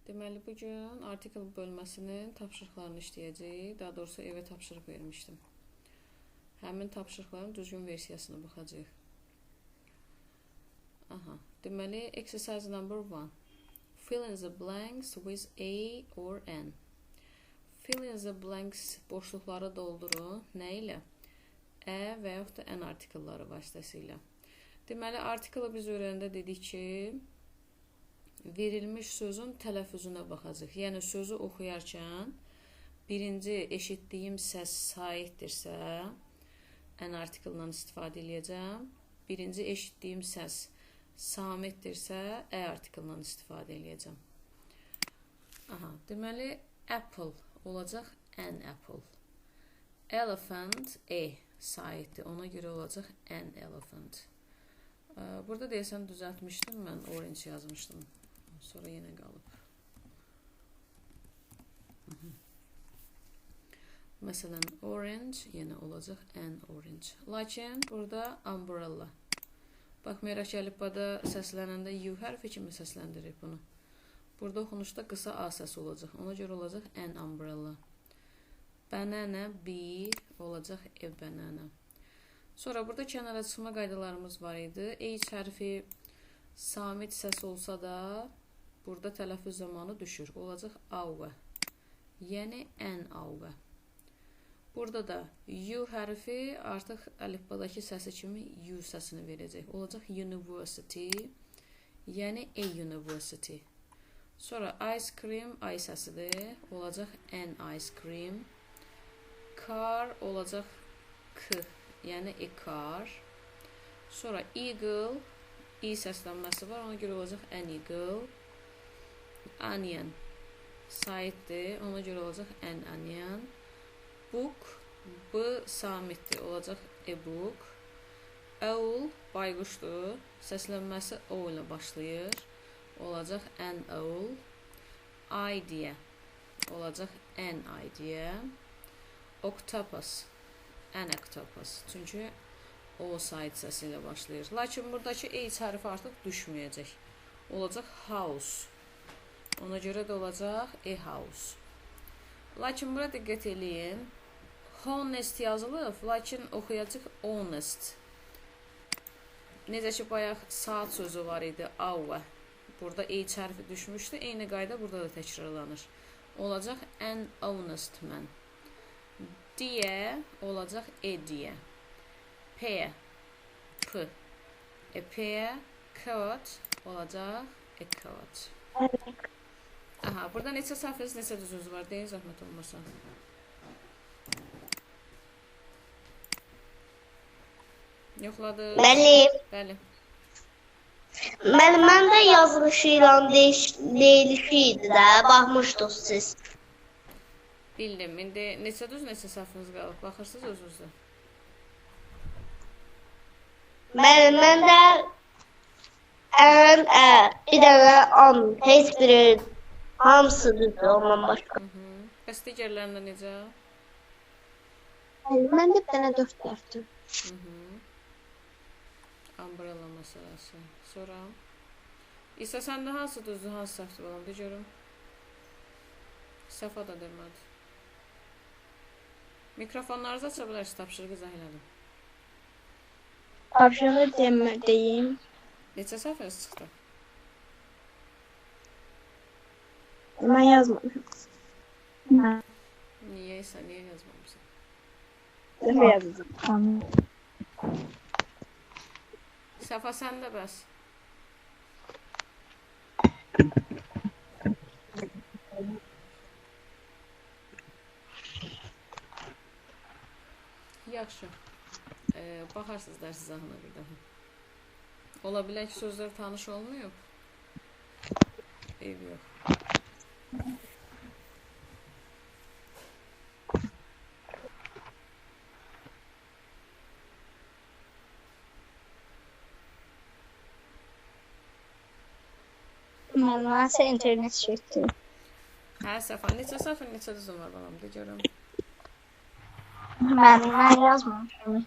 Deməli, bugün artikel bölməsinin tapşırıqlarını işləyəcəyik. Daha doğrusu evə tapşırıq vermişdim. Həmin tapşırıqların düzgün versiyasına baxacağıq. Deməli, exercise number 1. Fill in the blanks with A or N. Fill in the blanks boşluqları doldurun. Nə ilə? Ə və yaxud da N artikelləri vasitəsilə. Deməli, artikeli biz öyrəndə dedik ki, verilmiş sözün tələffüzünə baxacaq. Yəni, sözü oxuyarkən birinci eşitdiyim səs saitdirsə, N artikeldən istifadə edəcəm. Birinci eşitdiyim səs samitdirsə, Ə artikeldən istifadə edəcəm. Deməli, apple olacaq an apple. Elephant saitdir. Ona görə olacaq an elephant. Burada deyəsən düzəltmişdim. Mən orange yazmışdım. Sonra yenə qalıb. Məsələn, orange yenə olacaq an orange. Lakin burada umbrella. Baxmayaraq ki, əlifbada səslənəndə U hərfi kimi səsləndiririk bunu. Burada oxunuşda qısa A səsi olacaq. Ona görə olacaq an umbrella. Banana, B olacaq a banana. Sonra burada kənara çıxma qaydalarımız var idi. H hərfi samit səs olsa da burada tələffüz zamanı düşür. Olacaq avqə. Yəni an avqə. Burada da U hərfi artıq əlifbadakı səsi kimi U səsini verəcək. Olacaq university. Yəni a university. Sonra ice cream I səsidir. Olacaq an ice cream. Car olacaq K. Yəni a car. Sonra eagle I səslənməsi var. Ona görə olacaq an eagle. Onion saitdir. Ona görə olacaq an onion. Book B samitdir. Olacaq a book. Owl bayquşdur. Səslənməsi O ilə başlayır. Olacaq an owl. Idea olacaq an idea. Octopus an octopus. Çünki O sait səsi ilə başlayır. Lakin buradakı H hərfi artıq düşməyəcək. Olacaq house. Ona görə də olacaq a house. Lakin bura diqqət eləyin. Honest yazılıb, lakin oxuyacaq honest. Necə ki, bayaq saat sözü var idi, hour. Burada H hərfi düşmüşdü. Eyni qayda burada da təkrarlanır. Olacaq an honest man. Deer olacaq a deer. Pear P. A pear. Coat olacaq a coat. Burada neçə səhviniz, neçə düzünüz var deyin, zəhmət olmasa. Yoxladı. Bəli. Məndə yazılışı ilə deyilişi idi də, baxmışdıq siz. Bildim. İndi neçə düz, neçə səhviniz qalıb? Baxırsınız özünüzdə. Məndə ən, bir dənə an, heç biri hamısı düzdür ondan başqa. Bəs digərlərində necə? Məndə bir dənə 4 hərfdir. Umbrella məsələsi. Sonra İsa, səndə hansı düzdür, hansı səhvdir balam? De görüm. Səfa da demədi. Mikrofonlarınızı aça bilərsiniz, tapşırıq izah elədim. Tapşırığı deyim. Neçə səhviniz çıxdı? Mən yazmamışım. Niyə İsa, niyə yazmamışsın? Dəfə yazacağım. Səfa, səndə bəs? Yaxşı. Baxarsınız dərs izahına bir daha. Ola bilər ki, sözlər tanış olmuyor. Eybi yox. Mənə internet çəkdim. Səfa, neçə səhvin, neçə düzün var balam, de görüm. Mən yazmamışım.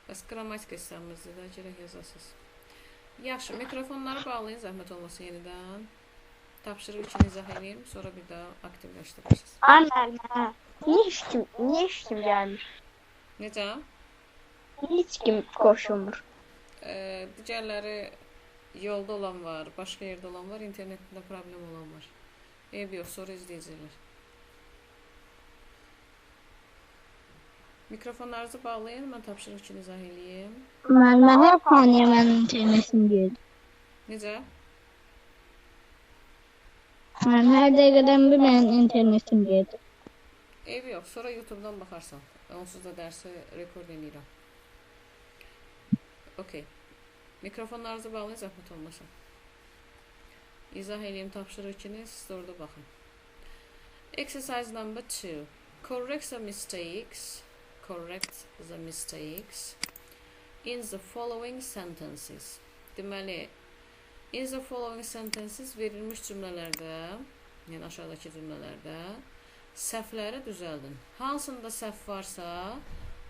Bəs qrammatika istəmirsiniz də, gərək yazasınız. Yaxşı, mikrofonları bağlayın, zəhmət olmasa yenidən. Tapşırıq için izah edeyim, sonra bir daha aktivləşdirirsiniz. Anne, niye hiç kim gelmiş? Necə? Hiç kim koşulmur. Digərləri yolda olan var, başqa yerdə olan var, internetdə problem olan var. Eyb yox, sonra izləyəcəklər. Mikrofonlarınızı bağlayın, mən tapşırıq için izah edeyim. Ben hep annemin internetim girdi. Necə? Ben her dakikadan bir benim internetim girdi. Eyb yox, sonra YouTube'dan baxarsan. Onsuz da dərsi rekord edirəm. Okey. Mikrofonlarınızı bağlayın, zəhmət olmasın. İzah edeyim tapşırıq ikini, siz de orada baxın. Exercise number 2. Correct the mistakes in the following sentences. Deməli, in the following sentences verilmiş cümlələrdə, yəni aşağıdakı cümlələrdə səhvləri düzəldin. Hansında səhv varsa,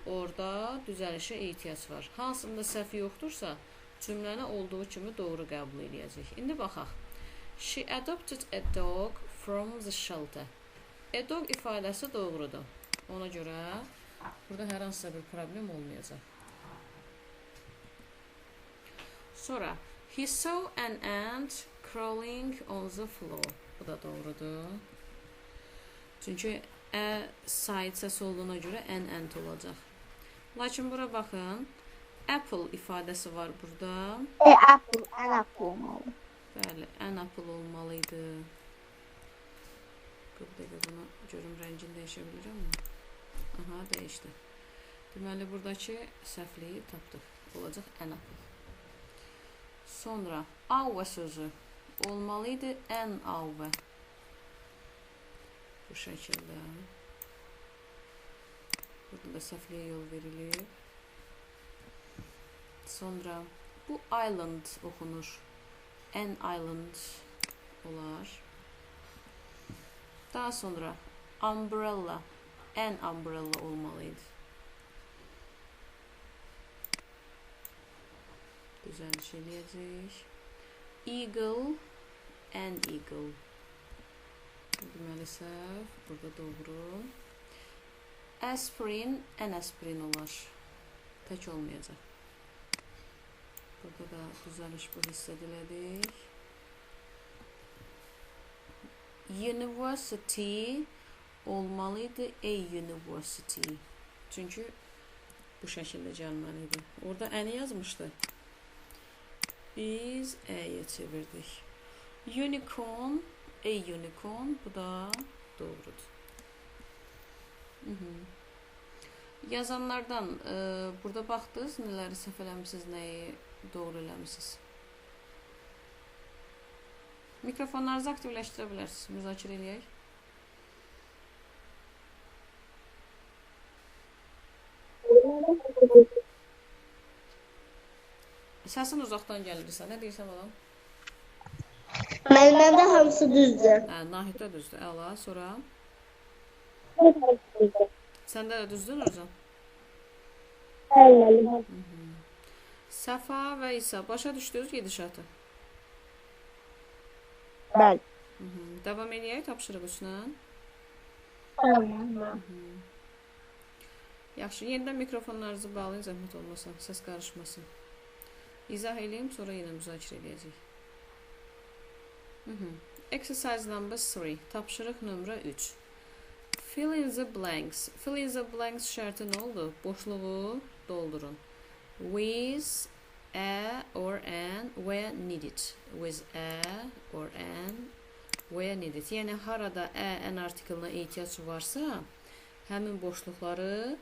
orada düzəlişə ehtiyac var. Hansında səhv yoxdursa, cümləni olduğu kimi doğru qəbul edəcək. İndi baxaq. She adopted a dog from the shelter. A dog ifadəsi doğrudur. Ona görə burada hər hansısa bir problem olmayacaq. Sonra, he saw an ant crawling on the floor. Bu da doğrudur. Çünki sait səsi olduğuna görə ant olacaq. Lakin bura baxın. Apple ifadəsi var burada. Apple olmalı. Bəli, an apple olmalıydı. Bir dəqiqə bunu görüm, rəngini dəyişə bilirəm mi? Aha, dəyişdi. Deməli, buradakı səhvliyi tapdıq. Olacaq an apple. Sonra, avva sözü olmalıydı, an avva. Bu şəkildə. Burada da səhvliyə yol verilir. Sonra, bu island oxunur. An island olar. Daha sonra, umbrella. An umbrella olmalıydı. Düzəliş eləyəcək. Eagle. An eagle. Deməli səhv. Burada doğru. Aspirin. An aspirin olar. Tək olmayacaq. Burada da düzəliş bu hiss edilədik. University olmalıydı, a university. Çünki bu şəkildə gəlməlidir. Orada əni yazmışdı. Biz ə-yə çevirdik. Unicorn, a unicorn. Bu da doğrudur. Yazanlardan burada baxdınız, nələri səhv eləmişsiniz, nəyi doğru eləmişsiniz. Mikrofonlarınızı aktivləşdirə bilərsiniz. Müzakirə eləyək. Səsin uzaqdan gəlirsə, nə deyirsən balam? Məndə hamısı düzdür. Nahiddə düzdür, əla. Sonra? Səndə də düzdür, Nurcan? Səfa və İsa, başa düşdünüz gedişatı? Bəli. Davam eləyək tapşırıq üçünə. Yaxşı, yenidən mikrofonlarınızı bağlayın, zəhmət olmasın, səs qarışmasın. İzah eləyim, sonra yenə müzakirə eləyəcək. Exercise number 3, tapşırıq nömrə 3. Fill in the blanks. Fill in the blanks şərti nə oldu? Boşluğu doldurun. With, a or an, where needed. With a or an, where needed. Yəni, harada an artiklına ehtiyac varsa, həmin boşluqları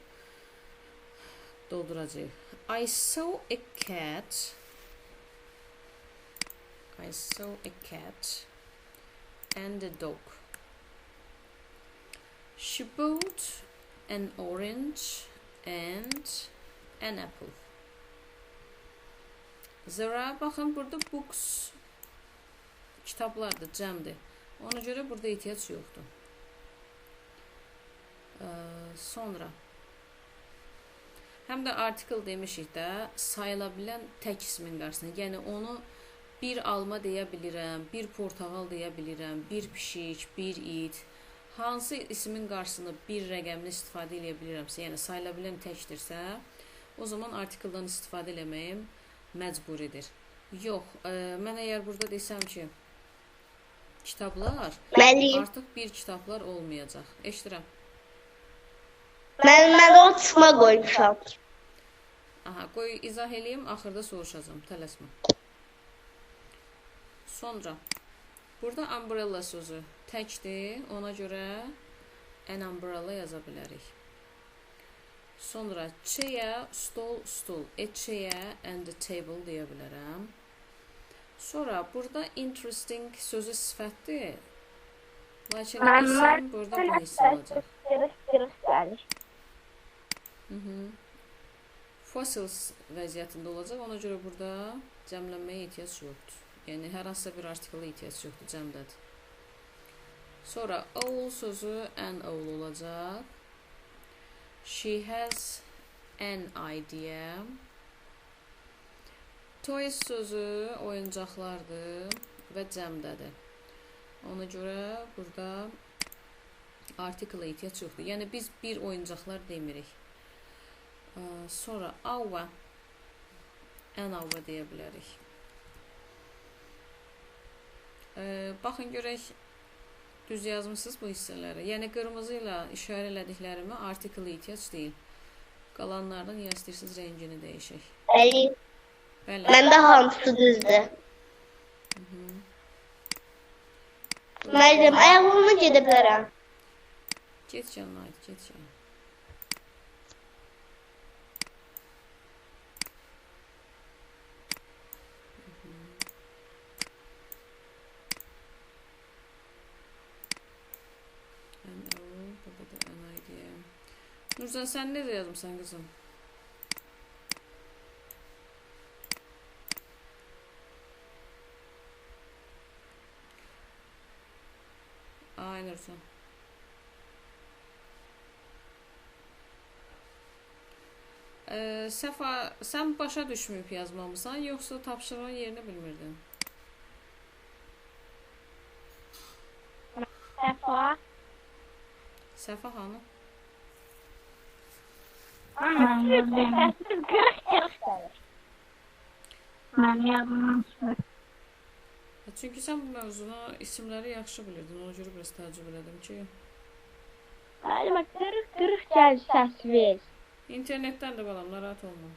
dolduracaq. I saw a cat. I saw a cat and a dog. She bought an orange and an apple. There are, baxın, burada books, kitablardır, cəmdir. Ona görə burada ehtiyac yoxdur. Sonra, həm də article demişik də, sayıla bilən tək ismin qarşısına. Yəni onu bir alma deyə bilirəm, bir portağal deyə bilirəm, bir pişik, bir it. Hansı ismin qarşısına bir rəqəmini istifadə edə bilirəmsə, yəni sayıla bilən təkdirsə, o zaman artikeldan istifadə eləməyim məcburidir. Yox, mən əgər burada desəm ki, kitablar, Müəllim, artıq bir kitablar olmayacaq. Eşidirəm. mən o çıxma qoymuşam. Aha, qoy izah eləyim, axırda soruşacağam, tələsmə. Sonra, burada umbrella sözü təkdir, ona görə an umbrella yaza bilərik. Sonra, chair, stol, stool, a chair and a table deyə bilərəm. Sonra, burada interesting sözü sifətdir. Lakin isim burada bu hiss olacaq. Qırıq gəlir. Fossils vəziyyətində olacaq, ona görə burada cəmlənməyə ehtiyac yoxdur. Yəni, hər hansısa bir artikla ehtiyac yoxdur, cəmdədir. Sonra, owl sözü an owl olacaq. She has an idea. Toys sözü oyuncaqlardır və cəmdədir. Ona görə burada artikla ehtiyac yoxdur. Yəni, biz bir oyuncaqlar demirik. Sonra, our, an our deyə bilərik. Baxın, görək, düz yazmışsınız bu hissələri. Yəni, qırmızı ilə işarə elədiklərimi artikla ehtiyac deyil. Qalanlardan ya istəyirsiniz rəngini dəyişək. Bəli. Məndə hamısı düzdür. Müəllim, ayağımla gedə bilərəm. Get canım, haydi, get canım. Burada da an idea. Nurcan, sen ne de yazmışsan kızım? Ay Nurcan. Səfa, sən başa düşməyib yazmamısan, yoxsa tapşırığın yerini bilmirdin? Səfa. Səfa hanı? Qırıq gəlir. Mən yazmışım. Çünki sən bu mövzunu, isimləri yaxşı bilirdin, ona görə biraz təəccüb elədim ki. Müəllimə, qırıq gəlir səs ver. İnternetdən də balam, narahat olma.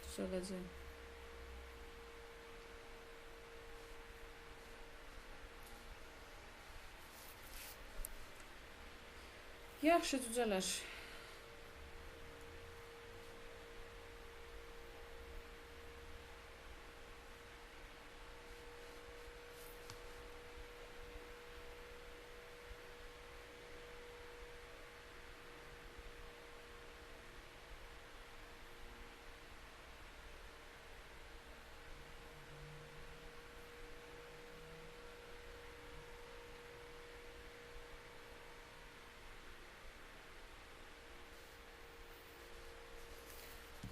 Düzələcəm. Yaxşı, düzələr.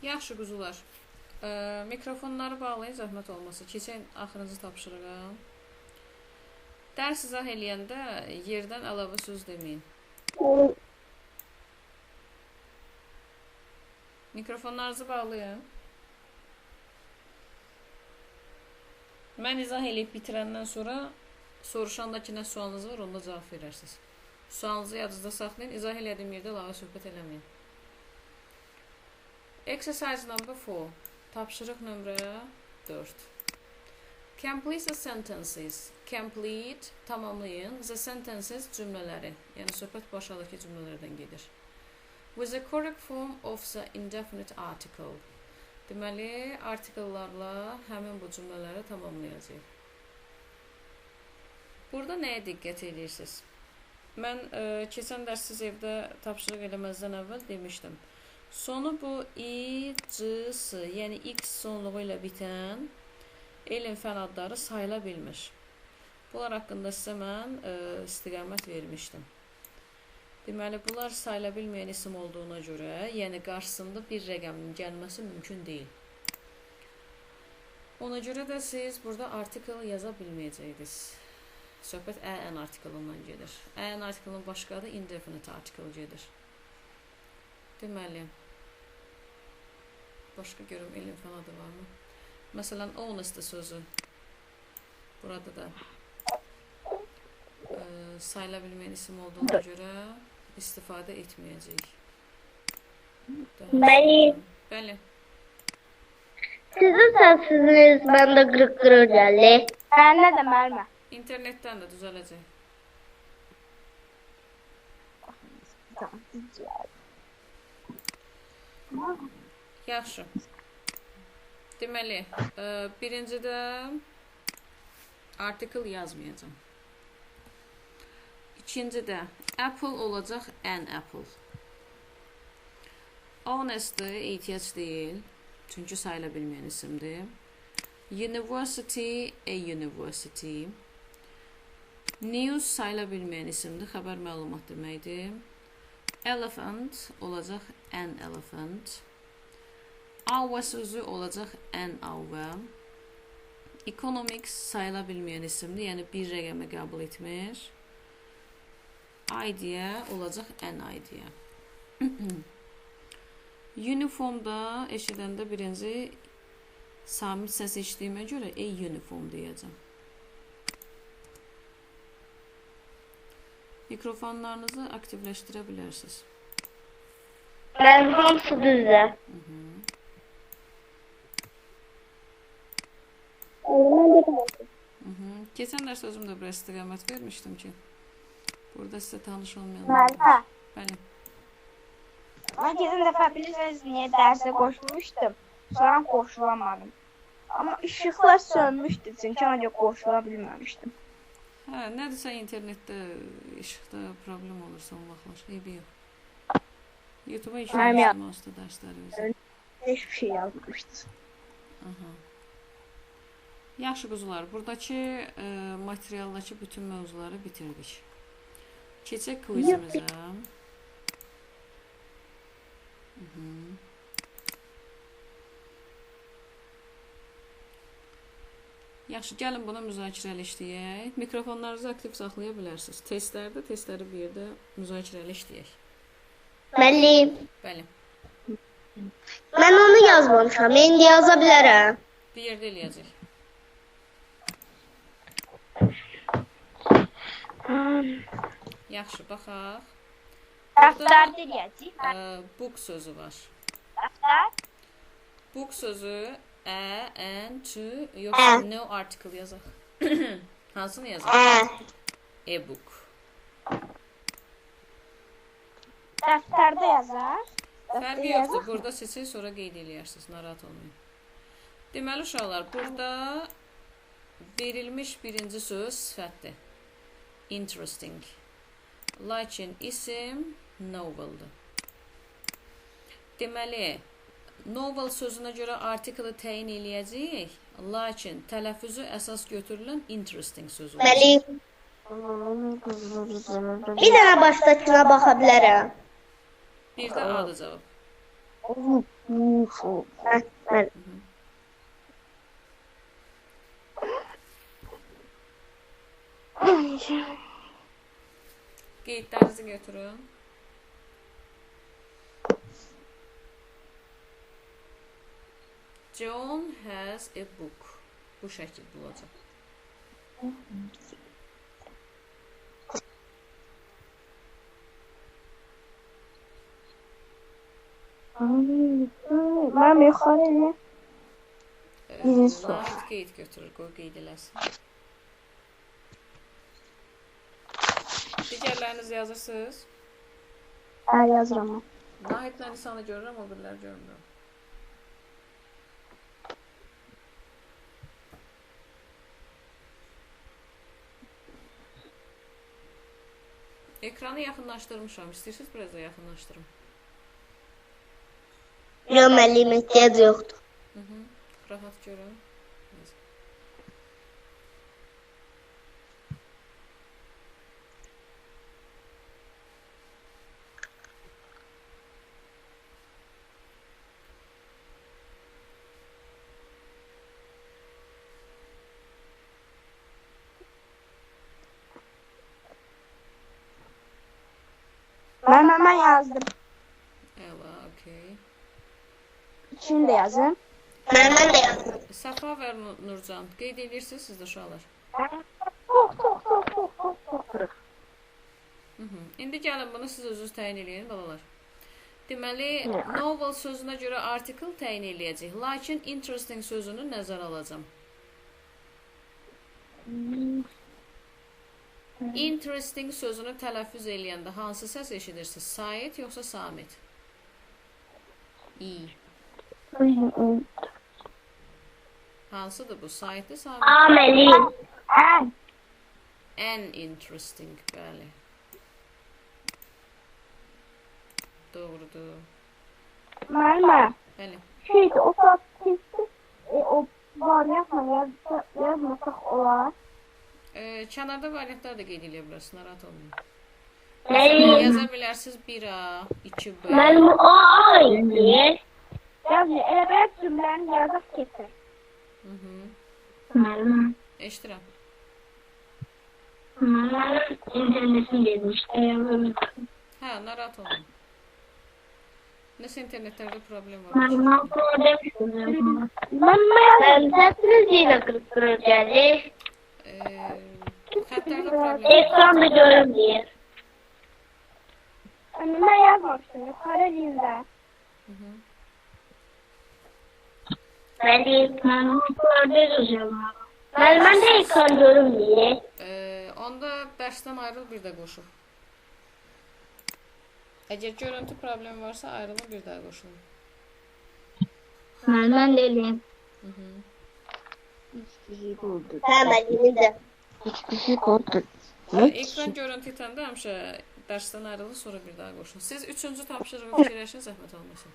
Yaxşı quzular. Mikrofonları bağlayın, zəhmət olmasa. Keçən axırıncı tapşırığa. Dərs izah eləyəndə yerdən əlavə söz deməyin. Mikrofonlarınızı bağlayın. Mən izah eləyib bitirəndən sonra soruşanda ki, nə sualınız var, onda cavab verərsiniz. Sualınızı yadınızda saxlayın, izah elədiyim yerdə əlavə söhbət eləməyin. Exercise number 4. Tapşırıq nömrə 4. Complete the sentences. Complete, tamamlayın. The sentences cümlələri. Yəni, söhbət başadakı cümlələrdən gedir. With the correct form of the indefinite article. Deməli, artikellarla həmin bu cümlələri tamamlayacaq. Burada nəyə diqqət edirsiniz? Mən keçən dərs siz evdə tapşırıq eləməzdən əvvəl demişdim. Sonu bu i, c, s, yəni x sonluğu ilə bitən elm fən adları sayıla bilmiş. Bunlar haqqında sizə mən istiqamət vermişdim. Deməli, bunlar sayıla bilməyən isim olduğuna görə, yəni qarşısında bir rəqəmin gəlməsi mümkün deyil. Ona görə də siz burada artikl yaza bilməyəcəksiniz. Söhbət an artiklından gedir. An artiklının başqa adı indefinite article gedir. Deməli, başqa görüm elm falan adı varmı? Məsələn, honest sözü. Burada da sayıla bilməyən isim olduğuna görə istifadə etməyəcəyik. Bəli. Sizin səsiniz məndə qırıq-qırıq gəlir. Məndə də müəllimə. İnternetdən də düzələcək. Yaxşı. Deməli, birincidə article yazmayacağım. İkincidə apple olacaq an apple. Honest'ı ehtiyac deyil. Çünki sayıla bilməyən isimdir. University, a university. News sayıla bilməyən isimdir. Xəbər məlumat deməkdir. Elephant olacaq an elephant. Hour sözü olacaq an hour. Economics sayıla bilməyən isimdir. Yəni bir rəqəmi qəbul etmir. Idea olacaq an idea. Uniformda eşidəndə birinci samit səs eşitdiyimə görə uniform deyəcəm. Mikrofonlarınızı aktivləşdirə bilərsiniz. Mənim hamısı düzdür. Keçən dərs özümdə bir istiqamət vermişdim ki, burada sizə tanış olmayan. Müəllimə. Bəli. Mən keçən dəfə bilirsiniz niyə dərsə qoşulmuşdum. Sonra qoşulamadım. Amma işıqlar sönmüşdü, çünki ona görə qoşula bilməmişdim. Hə, nədirsə internetdə, işıqda problem olur son vaxtlar. Eybi yox. YouTube-a işləmişdim aslında dərslərimizi. Hiçbir şey yazmamışdı. Yaxşı quzular, buradakı materialdakı bütün mövzuları bitirdik. Keçək quizimizə. Yaxşı, gəlin bunu müzakirəli işləyək. Mikrofonlarınızı aktiv saxlaya bilərsiniz. Testləri bir yerdə müzakirəli işləyək. Müəllim, Bəli. mən onu yazmamışam. İndi yaza bilərəm. Bir yerdə eləyəcək. Yaxşı, baxaq. Dəftər deyəcək. Book sözü var. Dəftər. Book sözü an, to, yoxsa no article yazaq. Hansını yazaq? E-book. Dəftərdə yazar. Fərqi yoxdur. Burada seçin, sonra qeyd eləyərsiniz. Narahat olmayın. Deməli, uşaqlar, burada verilmiş birinci söz sifətdir. Interesting. Lakin isim novel'dır. Deməli, novel sözünə görə artiklı təyin eləyəcəyik, lakin tələffüzü əsas götürülən interesting sözü olur. Müəllim, bir dənə başdakına baxa bilərəm. Bir də adı cavab. Qeydlərinizi götürün. John has a book. Bu şəkildə olacaq. Mən yuxarı Nahid qeyd götürür, qoy qeyd eləsin. Digərləriniz yazırsınız. yazıram. Nahidlə lisanı görürəm, o birləri görmürəm. Ekranı yaxınlaşdırmışam. İstəyirsiniz biraz da yaxınlaşdırım. Yox, müəllim, ehtiyac yoxdur. Rahat görün. yazdım. Əla, okey. İkini de yazın. Ben de yazdım. Səfa və Nurcan, qeyd edirsiniz siz də uşaqlar. Çok. İndi gəlin bunu siz özünüz təyin eləyin, balalar. Deməli, novel sözünə görə article təyin eləyəcək. Lakin interesting sözünü nəzərə alacam. Interesting sözünü tələffüz eləyəndə hansı səs eşidirsiniz? Sait yoxsa Samit? İ. Hansıdır bu? Saitdir, Samit? Amelin. An interesting, bəli. Doğrudur. Mermer. Bəli. Şeydi o saat kesin. O var yazmasak olar. Kənarda variantlar da qeyd edə bilərsiniz, narahat olmayın. Benim, Yaza bilərsiniz 1A, 2B. benim o aynı. Yazmıyor. Elə belə cümləni yazaq kesin. Benim, Eşidirəm. benim internetim gelmişti. Hə, narahat olmayın. Nəsə internetlərdə problem var. Ben problem. Ben sesiniz yine kırık geldi. Xətlərdə problem var. Ekranda görünmüyor. Ben yazmamıştım. Yukarı dizde. Benim ben de ekran görünmüyor. Onda dərsdən ayrıl bir də qoşul. Əgər görüntü problemi varsa ayrılın bir daha qoşulun. Ben değilim. Hemen yine de. Hiçbir şey korktu. Ekran görüntü itəndə həmişə dərsdən ayrılın, sonra bir daha qoşulun. Siz 3-cü tapşırığı fikirləşin, zəhmət olmasın.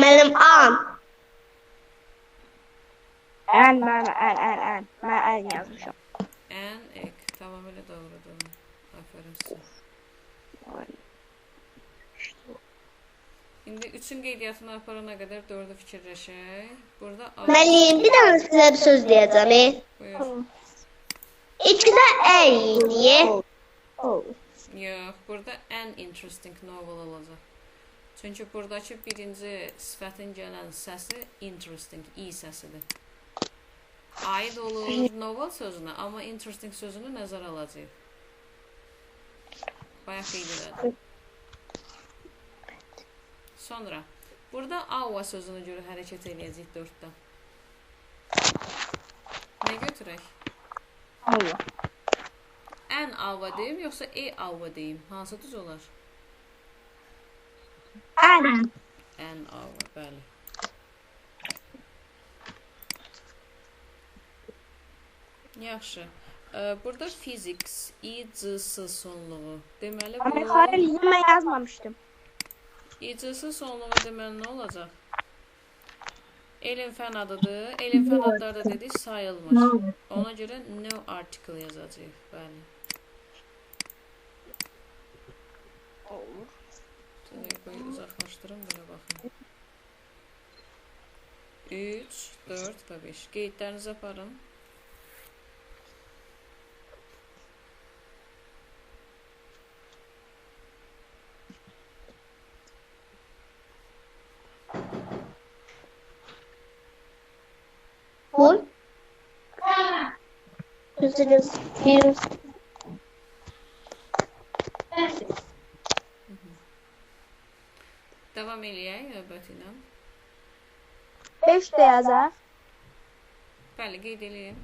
Benim an. Ben yazmışım. An, ek. Tamamilə doğrudur. Aferin sizə. İndi 3-ün qeydiyyatını aparana qədər 4'ü fikirləşək. Burada Melih bir tane size bir söz diyeceğim. Buyur. İkide en diye. Yox, burada an interesting novel olacaq. Çünki buradakı birinci sifətin gələn səsi interesting, i səsidir. Aid olur novel sözünə, amma interesting sözünü nəzərə alacaq. Bayaq qeyd elədim. Sonra, burada avva sözünə görə hərəkət eləyəcək 4-də. Nə götürək? Ən avva deyim, yoxsa avva deyim? Hansı düz olar? Ən avva, bəli. Yaxşı. Burada physics, i-c-s sonluğu. Deməli, Ama bu... yukarı dizime yazmamıştım. İcisi sonluğu deməli nə olacaq? Elm fən adıdır. Elm fən adları da dedik sayılmır. Ona görə no article yazacağıq. Bəli. Telefoyu uzaqlaşdırım, belə baxın. 3, 4 və 5. Qeydlərinizi aparın. Full. Üzülüz. Bir. Davam eləyək növbəti ilə. 5 de yazar. Bəli, qeyd eləyin.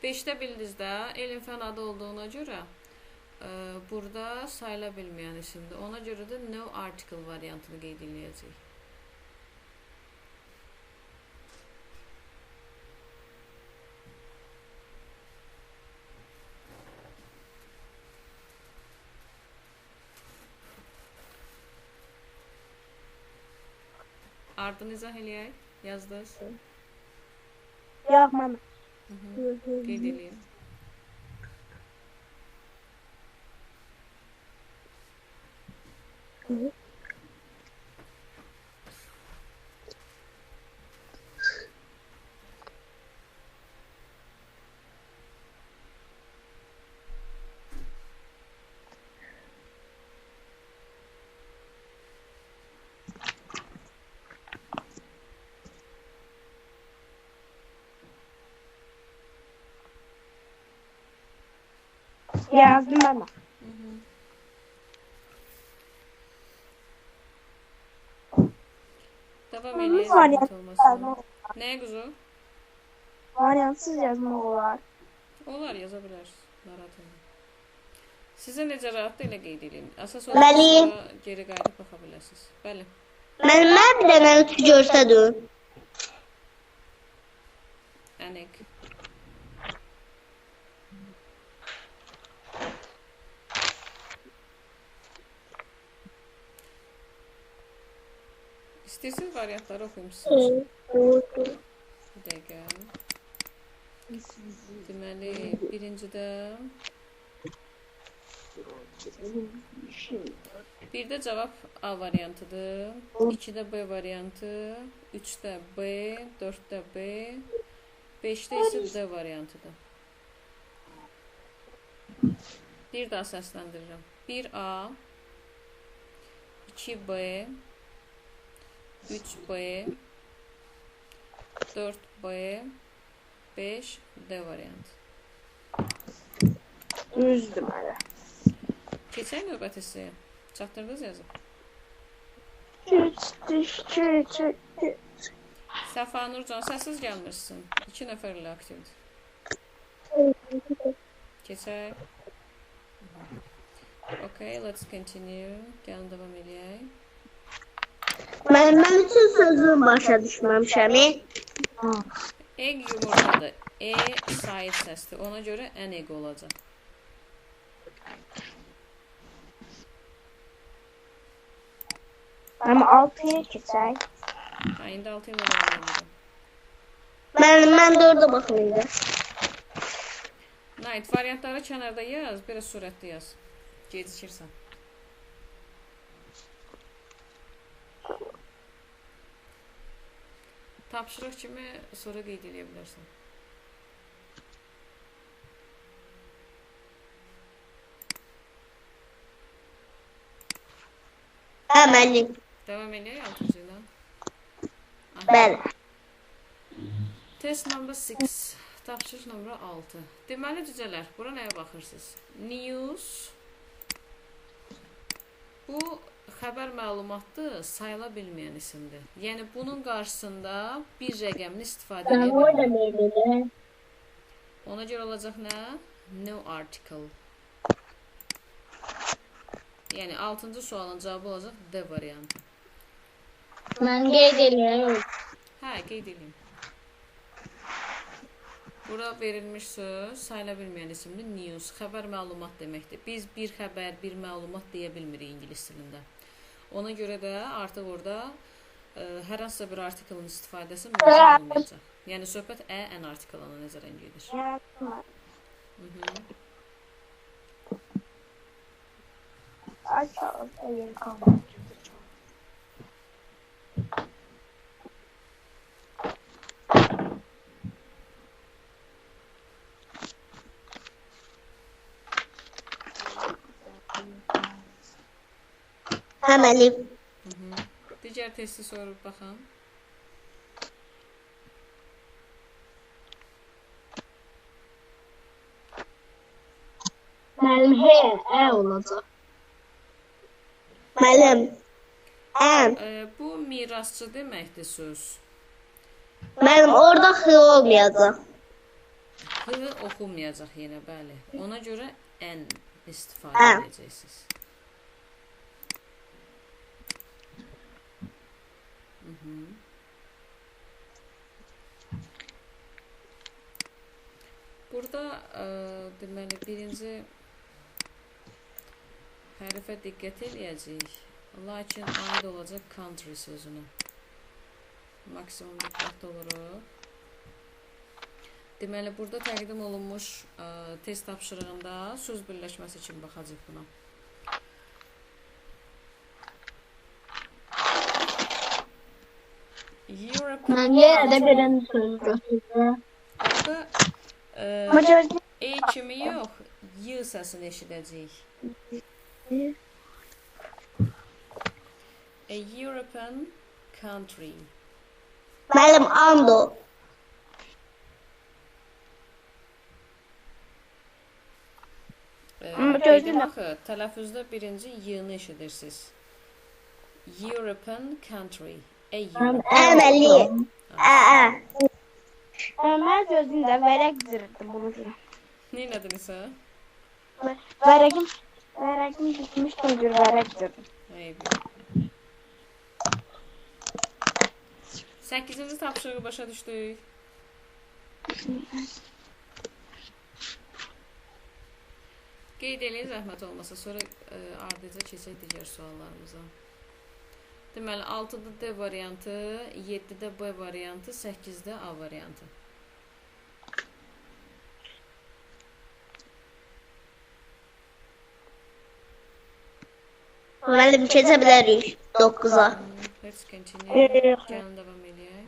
5-də bildinizdə elm fən adı olduğuna görə burada sayıla bilməyən isimdir. Ona görə də no article variantını qeyd eləyəcək. Ardını izah eləyək. Yazdınız. Yapmam. Qeyd eləyin. Yazdım ben de. Devam eləyə Variant zəhmət olmasın. Nəyə quzu? Variantsız yazmaq olar. Olar, yaza bilərsiniz. Narahat olmayın. Sizə necə rahatdır elə qeyd edin. Əsas Bəli. olaraq sonra geri qayıdıb baxa bilərsiniz. Bəli. Müəllimə bir dənə ütü göstərin. Ənik. İstəyirsiniz variantları oxuyum sizin üçün. Bir dəqiqə. Deməli, birincidə birdə cavab A variantıdır, 2-də B variantı, 3-də B, 4-də B, 5-də isə D variantıdır. Bir daha səsləndirirəm. 1A, 2B, 3B, 4B, 5D variantı. Düzdür mələ. Keçək növbət hissəyə. Çatdırdınız yazıb. Səfa Nurcan, səssiz gəlmirsən. 2 nəfərlə aktivdir. Keçək. Okay, let's continue. Gəlin davam eləyək. Mən üçün sözün başa düşməmişəm. Egg yumurtadır. E sait səsdir. Ona görə ən egg olacaq. Amma 6-ya keçək. Ha, indi 6 ilə davam edirəm. Mən 4-ə baxmayacağım. Night, variantları kənarda yaz, biraz sürətli yaz. Gecikirsən. Tapşırıq kimi sonra qeyd edə bilərsən. Hə, müəllim. Davam eləyək 6-cı ilə. Bəli. Test number 6. Tapşırıq nömrə 6. Deməli cücələr, bura nəyə baxırsınız? News. Bu xəbər məlumatdır, sayıla bilməyən isimdir. Yəni bunun qarşısında bir rəqəmini istifadə edə bilmir. Ona görə olacaq nə? No article. Yəni 6-cı sualın cavabı olacaq D variantı. Mən qeyd eləyirəm. Hə, qeyd edeyim. Bura verilmiş söz sayıla bilməyən isimli news, xəbər məlumat deməkdir. Biz bir xəbər, bir məlumat deyə bilmirik ingilis dilində. Ona görə də artıq orada hər hansısa bir artiklın istifadəsi mümkün olmayacaq. Yəni söhbət ən artiklına nəzərən gedir. Hə, müəllim. Digər testi sorub baxın. Müəllim, ə olacaq. Müəllim, ən. Bu mirasçı deməkdir söz. Müəllim, orada x olmayacaq. X oxunmayacaq yenə, bəli. Ona görə ən istifadə edəcəksiniz. Burada deməli birinci hərfə diqqət eləyəcəyik. Lakin aid olacaq country sözünə. Maksimum diqqətli olaraq. Deməli burada təqdim olunmuş test tapşırığında söz birləşməsi üçün baxacaq buna. Mən yenə də birinci söz götürürəm. Burada E kimi yox, Y səsini eşidəcəyik. A European country. Müəllim, ando. gözləyirəm. Baxı, tələffüzdə birinci y-ni eşidirsiniz. European country. Əməli. Mən gözləyirəm, vərəq zırırdım bunu deyirəm. Nə elədinizsə? Vərəqim bitmişdi, bir vərəq zırdım. Eybi. 8-ci tapşırığı başa düşdük. Qeyd eləyin zəhmət olmasa, sonra ardıca keçək digər suallarımıza. Deməli, 6-da D variantı, 7-də B variantı, 8-də A variantı. Müəllim keçə bilərik 9-a. Let's continue. Gəlin davam eləyək.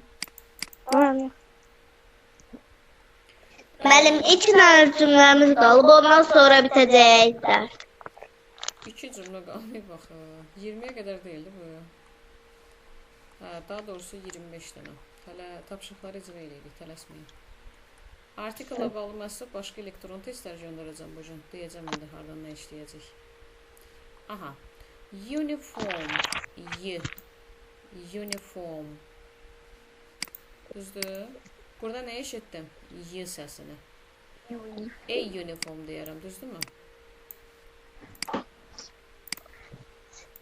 Müəllim 2 dənə cümləmiz qalıb, ondan sonra bitəcəklər. 2 cümlə qalmayıb baxı. 20-yə qədər deyildi bu. Daha doğrusu 25 dənə. Hələ tapşırıqları icra eləyirik, tələsməyin. Artikla bağlı məsələ başqa elektron testlər göndərəcəm bu gün. Deyəcəm indi hardan nə işləyəcək. Aha. Uniform. Y. Uniform. Düzdür. Burada nə eşitdim? Y səsini. A uniform deyərəm, düzdürmü?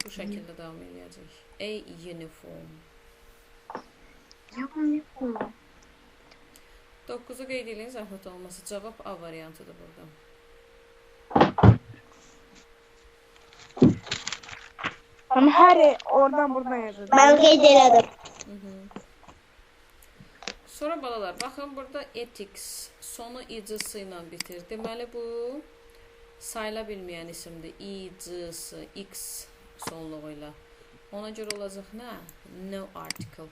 Bu şəkildə davam edəcək. A uniform. 9-u qeyd edin, zəhmət olmasa. Cavab A variantıdır burada. Ama her oradan buradan yazıldı. Mən qeyd elədim. Sonra balalar, baxın burada ethics sonu icısı ilə bitir. Deməli bu sayıla bilməyən isimdir. İcısı, x sonluğu ilə. Ona görə olacaq nə? No article.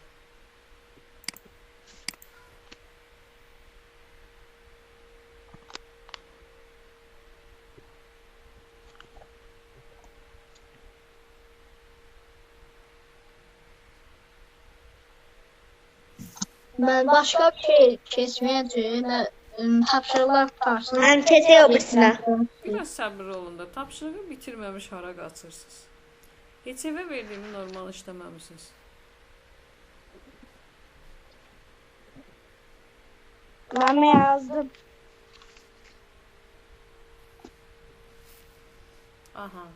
Ben başka bir şey kesmeyeceğim. Tapşırıqlar tutarsın. Mən keçək o birisinə. Biraz səbir olun da. Tapşırığı bitirməmiş hara qaçırsınız? Heç evə verdiyimi normal işləməmişsiniz. Ben yazdım. Aha.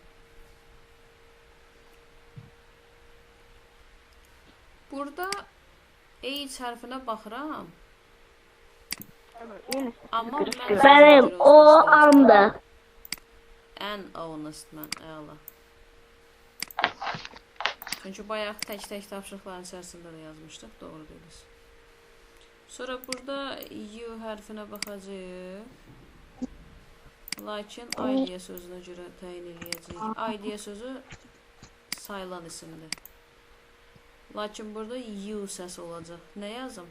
Burada H hərfinə baxıram. Amma mən Mənim o anda. Ən honest mən, əla. Çünki bayaq tək-tək tapşırıqların içərisində də yazmışdıq, doğru dediniz. Sonra burada U hərfinə baxacağıq. Lakin idea sözünə görə təyin eləyəcəyik. Idea sözü sayılan isimdir. Lakin burada U səsi olacaq. Nə yazım?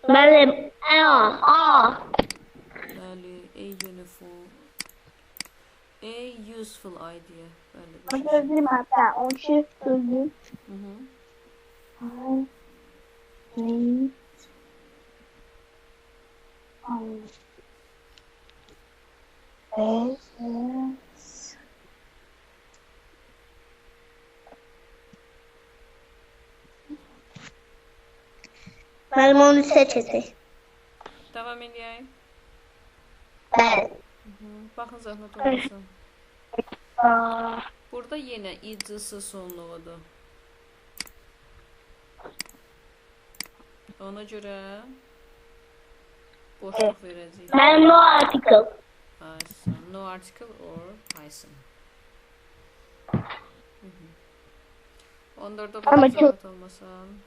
Mənim A. Bəli, a uniform. A useful idea. Bəli, bu Ben şəkildə. gözleyeyim hatta. 12 gözleyeyim. Mənim 13-ə keçək. Davam edəyək. Bəli. Baxın zəhmət olmasın. Burada yenə icısı sonluğudur. Ona görə boşluq verəcəyik. Mənim no article. Hyphen. No article or hyphen. 14'da Ama bakın çok- zahmet olmasın.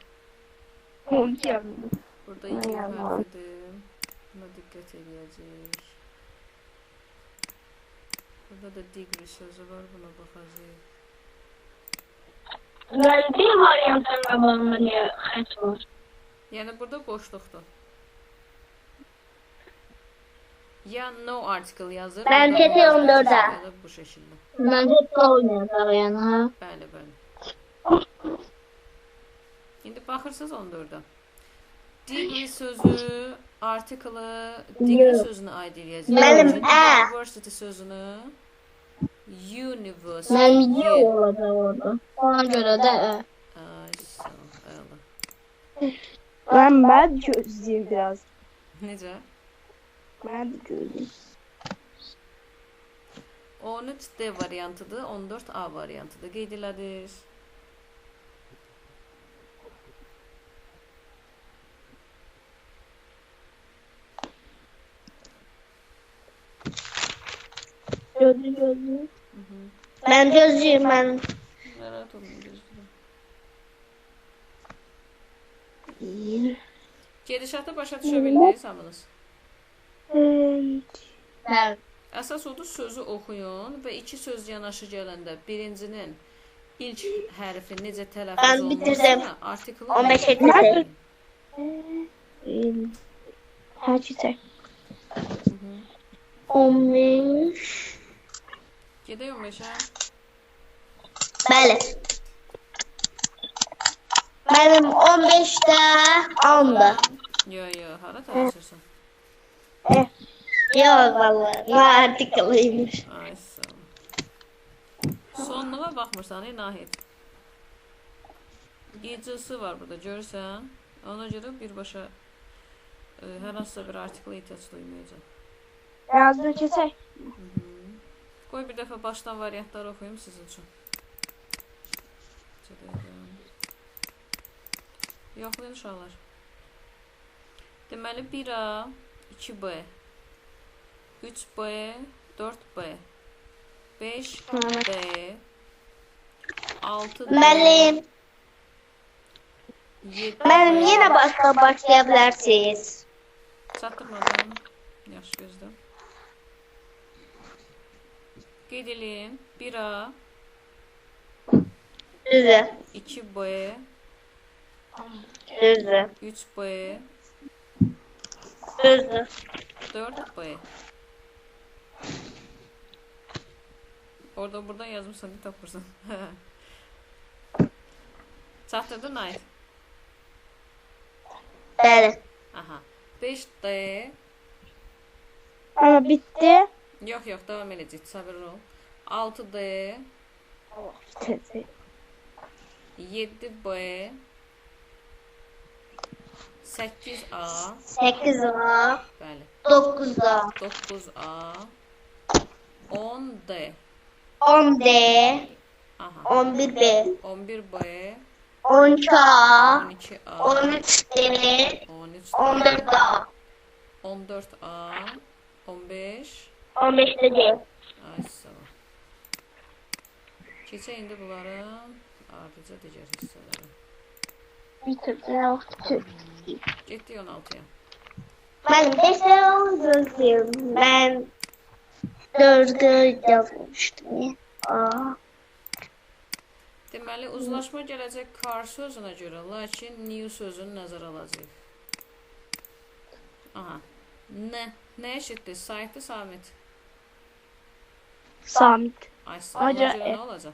12 yazdım. Burada iki harfidir. Buna dikkat edəcəyik. Burada da degree sözü var. Buna baxacağıq. Ben bir varyantın qabağında niye xət var? Yəni burada boşluqdur. Ya no article yazır. Ben ya da keçək 14'ə. ya da bu şəkildə. Ben hep oynayacaq yani ha. Bəli, bəli. İndi baxırsınız 14'ə. Degree sözü artiklı degree sözünü aid eləyəcək. Mənim University sözünü university. Mənim Y olacaq orada. Ona görə də Ay, sağ ol, əla. Ben gözleyeyim biraz. Necə? Ben de gözleyeyim. 13D variantıdır, 14A variantıdır. Qeyd elədir. Gözleyeyim. mən gözləyim, mən Narahat olmayın, gözləyirəm. Gedişatı başa düşə bildiniz hamınız? mən Əsas odur, sözü oxuyun və iki söz yanaşı gələndə birincinin ilk hərfi necə tələffüz Ben bitirdim. olunursa, artiklı 15 olunur. Her şey. 15. Gedək 15-ə. Bəli. Mənim 15-də 10-da. Yo, hara tanışırsan? Yox, vallahi. Nə artiklıymış. Ay, sağ ol. Sonluğa baxmırsan, Nahid. İcisi var burada, görürsən. Ona görə birbaşa hər hansısa bir artikla ehtiyac duymayacaq. Yazdığı keçək. Qoy bir dəfə başdan variantları oxuyum sizin üçün. Yoxlayın uşaqlar. Deməli 1A, 2B, 3B, 4B, 5B, 6D, Mənim 7B. yenə başqa başlaya bilərsiniz. Çatdırmadım. Yaxşı gözlə. Qeyd eləyin. 1A, Düzdür. 2B, Düzdür. 3B, Düzdür. 4B. Oradan buradan yazmışsan, bir tapırsan. Çatdırdın, Nayt? Bəli. Aha. 5D. Ama bitti. Yox, devam edəcək. Sabırlı ol. 6D, Bitti. 7B, 8A, 8A, bəli, 9A, 9A, 10D, 10D, aha, 11B, 11B, 12A, 12A, 13D, 13D, 14A, 14A, 15. 15D. Ay, sağ ol. Keçək indi bunların ardıca digər hissələri. Bitti. Getdik 16-ya. Mən 5'də gözlüyüm. Mən 4'ü yazmışdım. Aa. Deməli, uzlaşma gələcək car sözünə görə, lakin new sözünü nəzərə alacaq. Aha. Nə eşitdi? Saytı Samit. Samit. Ay, sana Aca görə E. nə olacaq?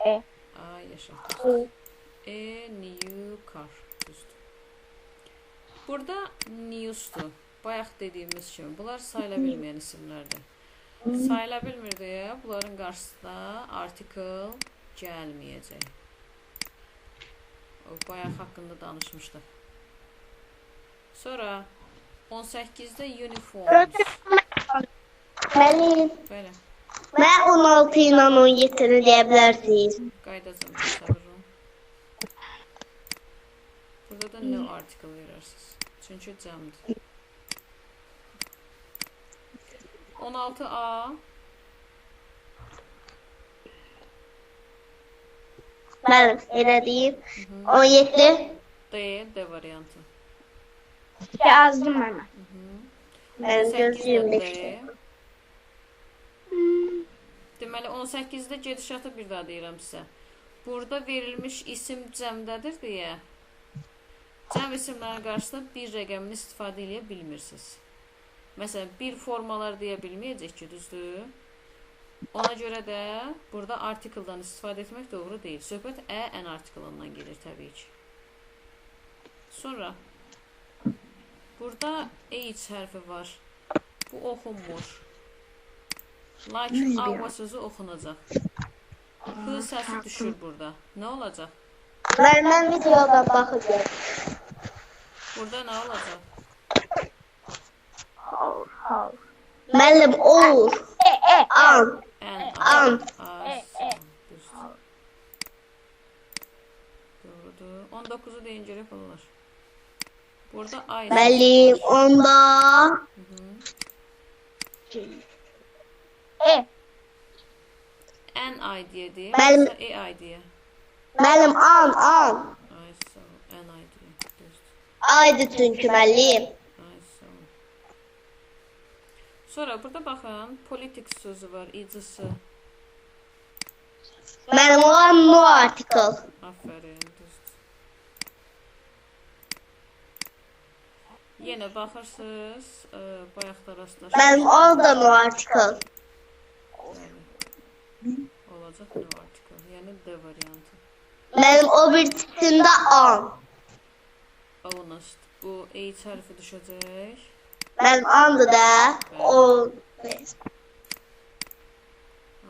E. Ay, yaşa. New car. Düzdür. Burada news'dur. Bayaq dediyimiz kimi. Bunlar sayıla bilməyən isimlərdir. Sayıla bilmir deyə bunların qarşısına article gəlməyəcək. O bayaq haqqında danışmışdıq. Sonra 18-də uniforms. Mənim Belə. mən 16 ilə 17'ni deyə bilərsiniz. Qaydacam, sabır olun. Burada da no article verirsiniz. Çünki cəmdir. 16A, Bəli, elə deyim. 17, D variantı. Yazdım hemen. mən 18-də gözlüyüm. D. Deməli 18-də gedişatı bir daha deyirəm sizə. Burada verilmiş isim cəmdədir deyə cəm isimlərin qarşısında bir rəqəmini istifadə edə bilmirsiniz. Məsələn, bir formalar deyə bilməyəcək ki, düzdür? Ona görə də burada artikeldan istifadə etmək doğru deyil. Söhbət ən artikelından gelir təbii ki. Sonra burada H hərfi var. Bu oxunmur. Lakin avva sözü oxunacaq. H səsi düşür burada. Nə olacaq? Mən videodan baxacağım. Burada nə olacaq? Müəllim olur. An. An. Doğrudur. 19'u deyin görək bunlar. Burada ay. Müəllim onda. N ay diye değil. Müəllim. E ay diye. Müəllim an. Ay sağ ol. N ay diye. Düzdür. Aydı çünki müəllim. Ay sağ ol. Sonra burada baxın. Politics sözü var. İcisi. Müəllim olan no article. Aferin. Düzdür. Yine baxırsınız. Bayaqda rastlaşır. Müəllim orada no article. Olacaq ne article. Yəni D variantı. Müəllim o birisində an. Honest. Bu H hərfi düşəcək. Müəllim andı da. O.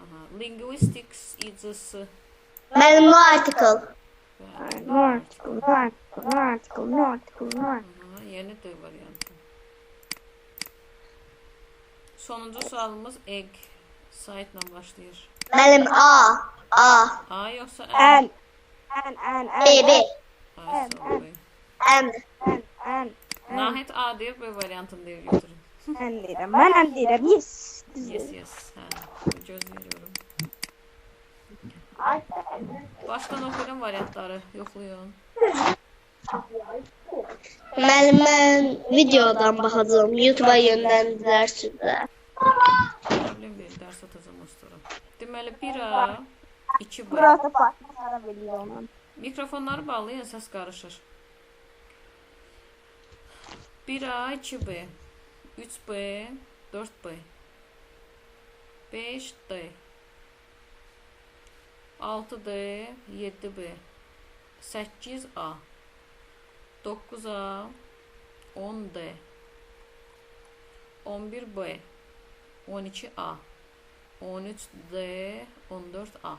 Aha. Linguistics icisi. Müəllim no article. Aha. Yəni D variantı. Sonuncu sualımız egg. Saytla başlayır. Müəllim A. A yoxsa N? N. B. Ay sağ ol. M. Nahid A deyir, B variantını deyir götürün. N deyirəm. Mən N deyirəm. Yes. Yes. Gözləyiyorum. Baştan oxuyun variantları, yoxlayın. Müəllim mən videodan baxacağım. YouTube-a yönləndilər sizə. Problem deyil, dərs atacağım o sonra. Deməli 1A, 2B. Burası partnera bilir onun. Mikrofonları bağlayın, səs qarışır. 1A, 2B, 3B, 4B, 5D, 6D, 7B, 8A, 9A, 10D, 11B, 12A, 13D, 14A,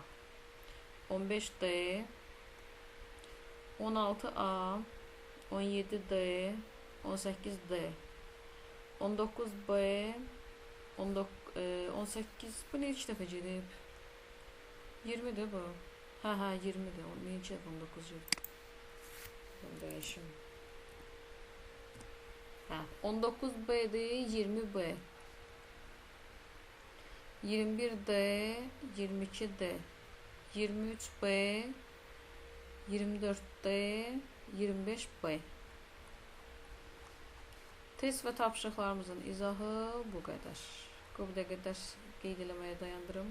15D, 16A, 17D, 18D, 19B, 18, bu ne 2 dəfə gedib? 20'dir bu. Hə, 20'dir. 12 dəfə 19 gedib. Dəyişim. Hə, 19B'dir, 20B. 21D, 22D, 23B, 24D, 25B. Test və tapşırıqlarımızın izahı bu qədər. Bu dəqiqə dərs qeyd eləməyə dayandırım.